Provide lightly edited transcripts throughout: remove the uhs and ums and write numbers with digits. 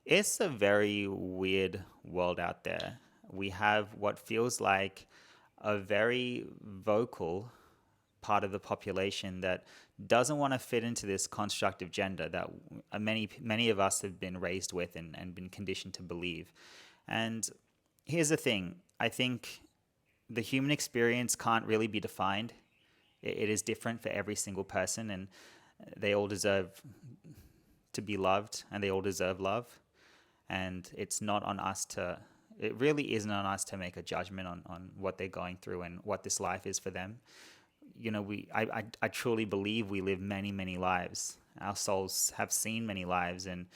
It's a very weird world out there. We have what feels like a very vocal part of the population that doesn't want to fit into this constructive gender that many of us have been raised with and been conditioned to believe. And here's the thing: I think the human experience can't really be defined. It is different for every single person, and they all deserve to be loved, and they all deserve love. And it's not on us to it really isn't on us to make a judgment on what they're going through and what this life is for them. I truly believe we live many lives. Our souls have seen many lives, and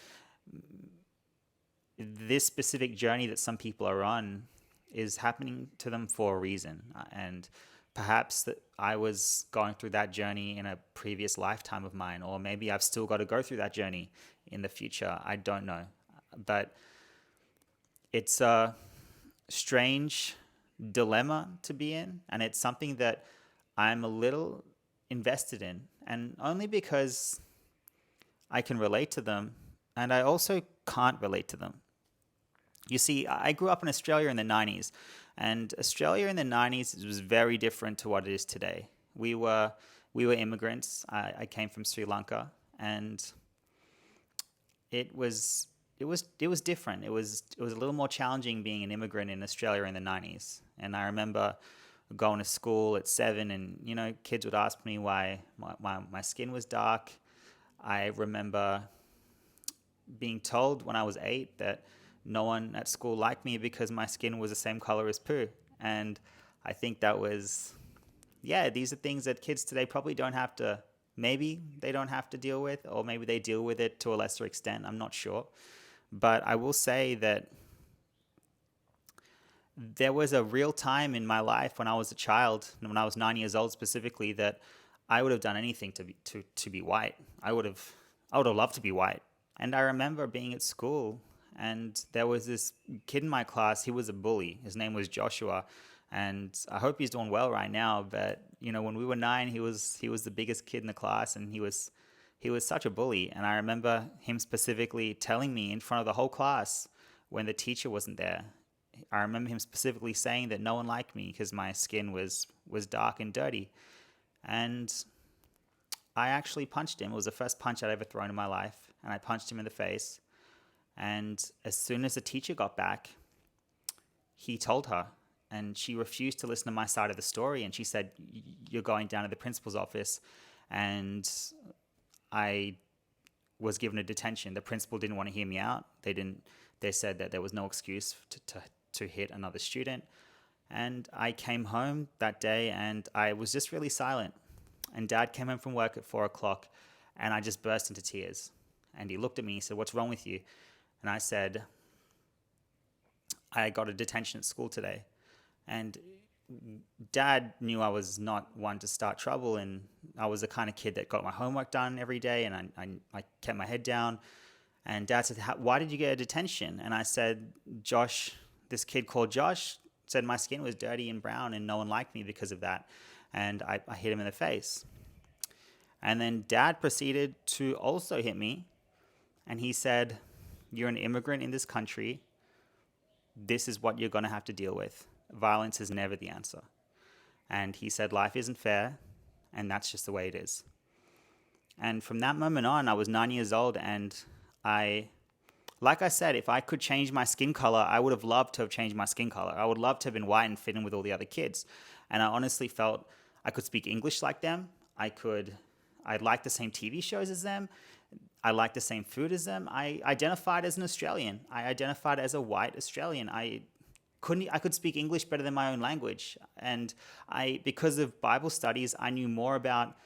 this specific journey that some people are on is happening to them for a reason. And perhaps that I was going through that journey in a previous lifetime of mine, or maybe I've still got to go through that journey in the future. I don't know. But it's a strange dilemma to be in, and it's something that I'm a little invested in, and only because I can relate to them, and I also can't relate to them. You see, I grew up in Australia in the 90s, and Australia in the 90s was very different to what it is today. We were immigrants. I came from Sri Lanka, and it was different. It was a little more challenging being an immigrant in Australia in the 90s. And I remember going to school at 7, and kids would ask me why my skin was dark. I remember being told when I was 8 that no one at school liked me because my skin was the same color as poo. And I think that was, yeah, these are things that kids today probably don't have to, maybe they don't have to deal with, or maybe they deal with it to a lesser extent. I'm not sure. But I will say that there was a real time in my life when I was a child, when I was 9 years old specifically, that I would have done anything to be white. I would have loved to be white. And I remember being at school, and there was this kid in my class. He was a bully. His name was Joshua, and I hope he's doing well right now. But when we were 9, he was the biggest kid in the class, and he was such a bully. And I remember him specifically telling me in front of the whole class when the teacher wasn't there. I remember him specifically saying that no one liked me because my skin was dark and dirty. And I actually punched him. It was the first punch I'd ever thrown in my life, and I punched him in the face. And as soon as the teacher got back, he told her, and she refused to listen to my side of the story. And she said, "You're going down to the principal's office." And I was given a detention. The principal didn't want to hear me out. They said that there was no excuse to hit another student. And I came home that day, and I was just really silent. And Dad came home from work at 4 o'clock, and I just burst into tears. And he looked at me and he said, "What's wrong with you?" And I said, "I got a detention at school today." And Dad knew I was not one to start trouble, and I was the kind of kid that got my homework done every day, and I kept my head down. And Dad said, "Why did you get a detention?" And I said, this kid called Josh said my skin was dirty and brown, and no one liked me because of that. And I hit him in the face. And then Dad proceeded to also hit me, and he said, "You're an immigrant in this country. This is what you're going to have to deal with. Violence is never the answer." And he said, "Life isn't fair, and that's just the way it is." And from that moment on, I was 9 years old, and like I said, if I could change my skin color, I would have loved to have changed my skin color. I would love to have been white and fit in with all the other kids. And I honestly felt I could speak English like them. I liked the same TV shows as them. I liked the same food as them. I identified as an Australian. I identified as a white Australian. I could speak English better than my own language. And because of Bible studies, I knew more about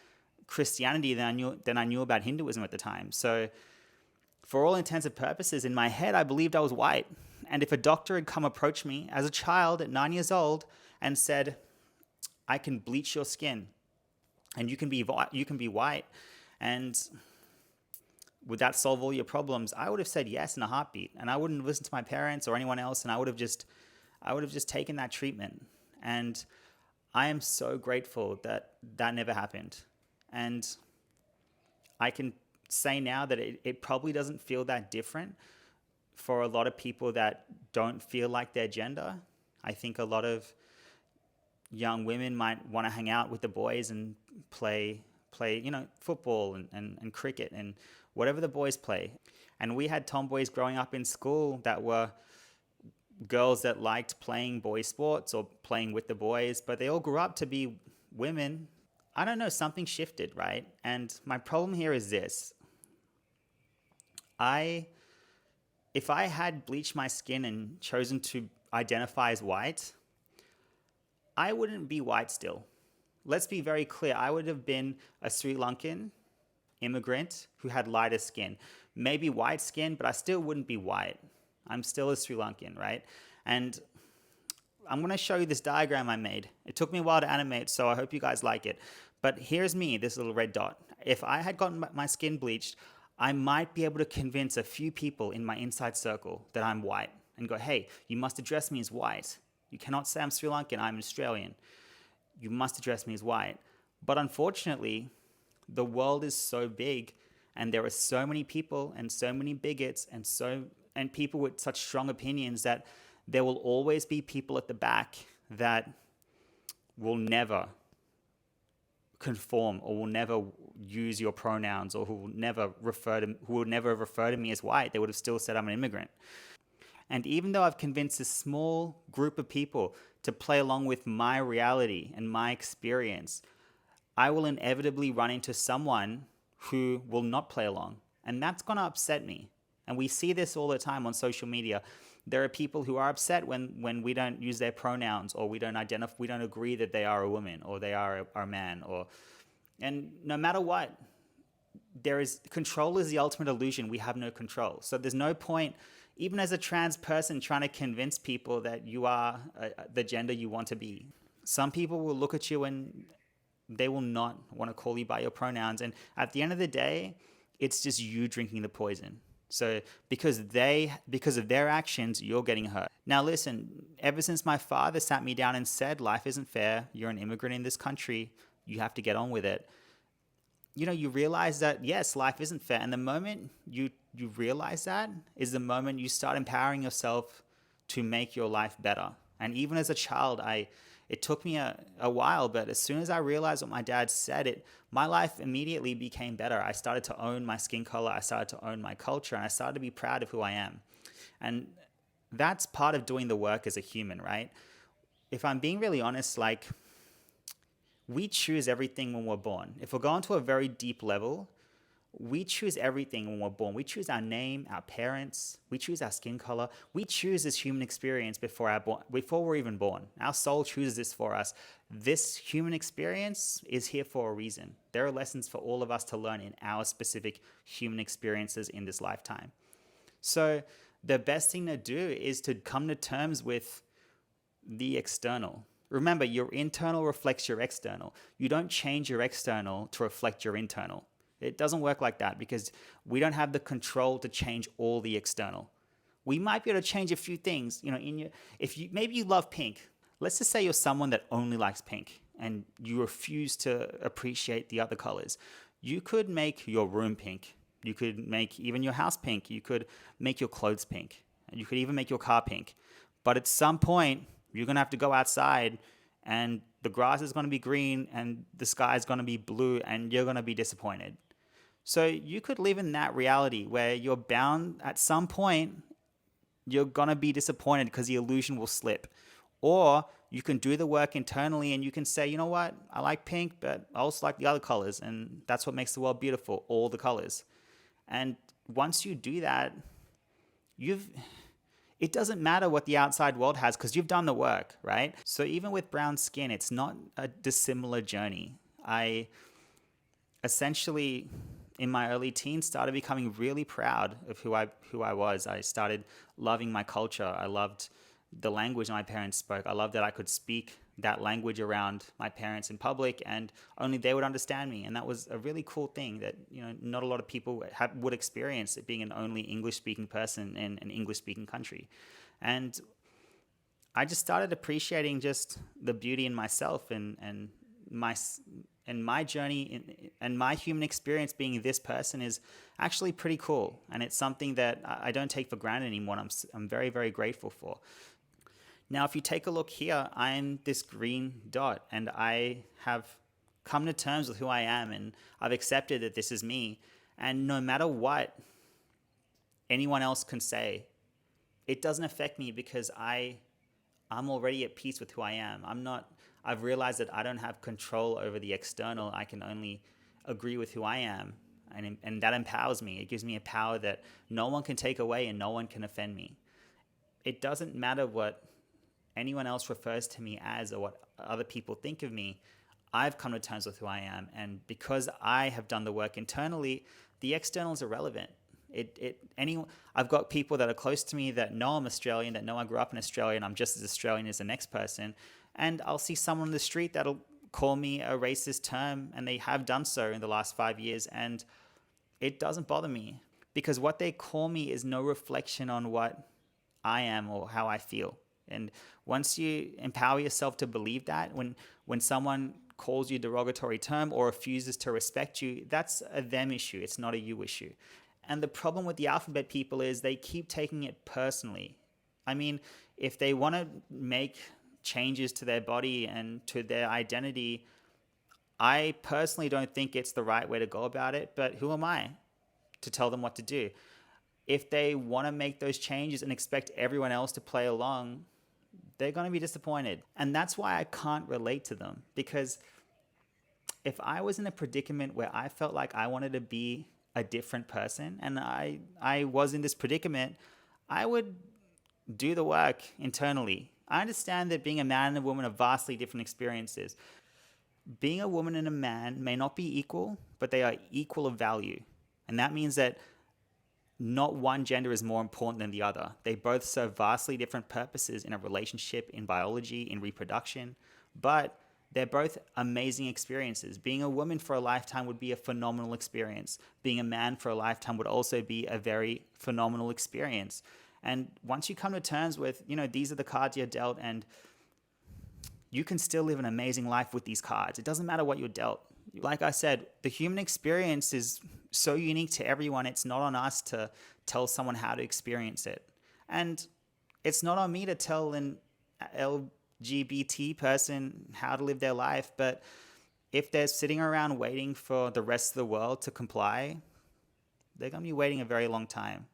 Christianity than I knew about Hinduism at the time. So for all intents and purposes, in my head, I believed I was white. And if a doctor had come approach me as a child at 9 years old and said, "I can bleach your skin, and you can be white, and would that solve all your problems?" I would have said yes in a heartbeat, and I wouldn't have listened to my parents or anyone else, and I would have just taken that treatment. And I am so grateful that that never happened. And I can say now that it probably doesn't feel that different, for a lot of people that don't feel like their gender. I think a lot of young women might want to hang out with the boys and play football and cricket and whatever the boys play. And we had tomboys growing up in school that were girls that liked playing boy sports or playing with the boys, but they all grew up to be women. I don't know, something shifted, right? And my problem here is this. If I had bleached my skin and chosen to identify as white, I wouldn't be white still. Let's be very clear. I would have been a Sri Lankan immigrant who had lighter skin. Maybe white skin, but I still wouldn't be white. I'm still a Sri Lankan, right? And I'm going to show you this diagram I made. It took me a while to animate, so I hope you guys like it. But here's me, this little red dot. If I had gotten my skin bleached, I might be able to convince a few people in my inside circle that I'm white and go, hey, you must address me as white. You cannot say I'm Sri Lankan, I'm Australian. You must address me as white. But unfortunately, the world is so big and there are so many people and so many bigots and people with such strong opinions that there will always be people at the back that will never conform or will never use your pronouns or who will never refer to me as white. They would have still said I'm an immigrant. And even though I've convinced a small group of people to play along with my reality and my experience, I will inevitably run into someone who will not play along. And that's going to upset me. And we see this all the time on social media. There are people who are upset when we don't use their pronouns or we don't agree that they are a woman or they are a man. And no matter what, control is the ultimate illusion. We have no control. So there's no point, even as a trans person, trying to convince people that you are the gender you want to be. Some people will look at you and they will not want to call you by your pronouns. And at the end of the day, it's just you drinking the poison. So because of their actions, you're getting hurt. Now listen, ever since my father sat me down and said, life isn't fair, you're an immigrant in this country, you have to get on with it. You realize that, yes, life isn't fair. And the moment you realize that is the moment you start empowering yourself to make your life better. And even as a child, it took me a while, but as soon as I realized what my dad said, my life immediately became better. I started to own my skin color, I started to own my culture, and I started to be proud of who I am. And that's part of doing the work as a human, right? If I'm being really honest, we choose everything when we're born. If we're going to a very deep level, we choose everything when we're born. We choose our name, our parents, we choose our skin color. We choose this human experience before we're even born. Our soul chooses this for us. This human experience is here for a reason. There are lessons for all of us to learn in our specific human experiences in this lifetime. So the best thing to do is to come to terms with the external. Remember, your internal reflects your external. You don't change your external to reflect your internal. It doesn't work like that because we don't have the control to change all the external. We might be able to change a few things. Maybe you love pink. Let's just say you're someone that only likes pink and you refuse to appreciate the other colors. You could make your room pink. You could make even your house pink. You could make your clothes pink. And you could even make your car pink. But at some point, you're going to have to go outside and the grass is going to be green and the sky is going to be blue and you're going to be disappointed. So you could live in that reality where you're bound at some point, you're going to be disappointed because the illusion will slip. Or you can do the work internally and you can say, you know what, I like pink, but I also like the other colors. And that's what makes the world beautiful, all the colors. And once you do that, it doesn't matter what the outside world has because you've done the work, right? So even with brown skin, it's not a dissimilar journey. I essentially, in my early teens, started becoming really proud of who I was. I started loving my culture. I loved the language my parents spoke. I loved that I could speak that language around my parents in public and only they would understand me. And that was a really cool thing that, not a lot of people would experience, it being an only English-speaking person in an English-speaking country. And I just started appreciating just the beauty in myself and my journey and my human experience being this person is actually pretty cool, and it's something that I don't take for granted anymore. I'm very, very grateful for. Now, if you take a look here, I'm this green dot, and I have come to terms with who I am, and I've accepted that this is me. And no matter what anyone else can say, it doesn't affect me because I'm already at peace with who I am. I've realized that I don't have control over the external. I can only agree with who I am. And that empowers me. It gives me a power that no one can take away and no one can offend me. It doesn't matter what anyone else refers to me as or what other people think of me. I've come to terms with who I am. And because I have done the work internally, the external is irrelevant. I've got people that are close to me that know I'm Australian, that know I grew up in Australia and I'm just as Australian as the next person. And I'll see someone on the street that'll call me a racist term, and they have done so in the last 5 years. And it doesn't bother me because what they call me is no reflection on what I am or how I feel. And once you empower yourself to believe that, when someone calls you a derogatory term or refuses to respect you, that's a them issue. It's not a you issue. And the problem with the alphabet people is they keep taking it personally. I mean, if they want to make changes to their body and to their identity, I personally don't think it's the right way to go about it, but who am I to tell them what to do? If they want to make those changes and expect everyone else to play along, they're going to be disappointed. And that's why I can't relate to them, because if I was in a predicament where I felt like I wanted to be a different person and I was in this predicament, I would do the work internally. I understand that being a man and a woman are vastly different experiences. Being a woman and a man may not be equal, but they are equal of value. And that means that not one gender is more important than the other. They both serve vastly different purposes in a relationship, in biology, in reproduction, but they're both amazing experiences. Being a woman for a lifetime would be a phenomenal experience. Being a man for a lifetime would also be a very phenomenal experience. And once you come to terms with, these are the cards you're dealt, and you can still live an amazing life with these cards. It doesn't matter what you're dealt. Like I said, the human experience is so unique to everyone. It's not on us to tell someone how to experience it. And it's not on me to tell an LGBT person how to live their life. But if they're sitting around waiting for the rest of the world to comply, they're going to be waiting a very long time.